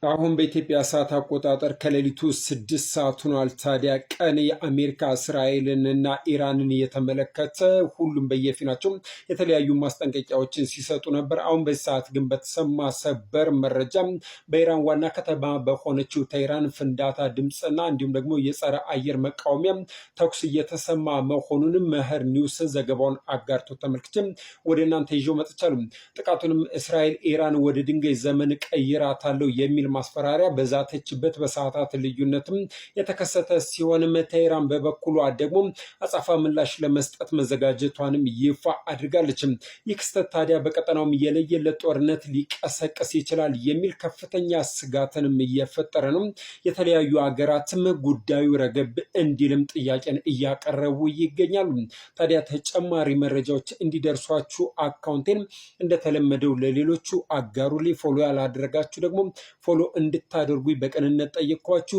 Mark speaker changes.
Speaker 1: አሁን በኢትዮጵያ ሰዓት አቆጣጠር ከሌሊቱ 6 ሰዓት ሆኗል። ታዲያ ቀን የአሜሪካ እስራኤልንና ኢራንን የተመለከተ ሁሉም በየፊናቸው የተለያዩ ማስጠንቀቂያዎችን ሲሰጡ ነበር። አሁን በዚህ ሰዓት ግን በተሰማ ሰበር መረጃ በኢራን ዋና ከተማ በሆነችው ቴህራን ፍንዳታ ድምፅና እንዲሁም ደግሞ የጸረ አየር መቃወሚያ ተኩስ እየተሰማ መሆኑንም መህር ኒውስ ዘገባውን አጋርቶ ተመልክቼ ወደ እናንተ ይዤው መጥቻለሁ። ጥቃቱንም እስራኤል ኢራን ወደ ድንጋይ ዘመን ቀይራታለሁ የሚል ማስፈራሪያ በዛተችበት በሰዓታት ልዩነትም የተከሰተ ሲሆንም ቴህራን በበኩሏ ደግሞ አጸፋ ምላሽ ለመስጠት መዘጋጀቷንም ይፋ አድርጋለች። ይህ ክስተት ታዲያ በቀጠናውም የለየለት ጦርነት ሊቀሰቅስ ይችላል የሚል ከፍተኛ ስጋትንም እየፈጠረ ነው። የተለያዩ ሀገራትም ጉዳዩ ረገብ እንዲልም ጥያቄን እያቀረቡ ይገኛሉ። ታዲያ ተጨማሪ መረጃዎች እንዲደርሷችሁ አካውንቴን እንደተለመደው ለሌሎቹ አጋሩልኝ። ፎሎ ያላደረጋችሁ ደግሞ ፎሎ እንድታደርጉ በቅንነት ጠይቋችሁ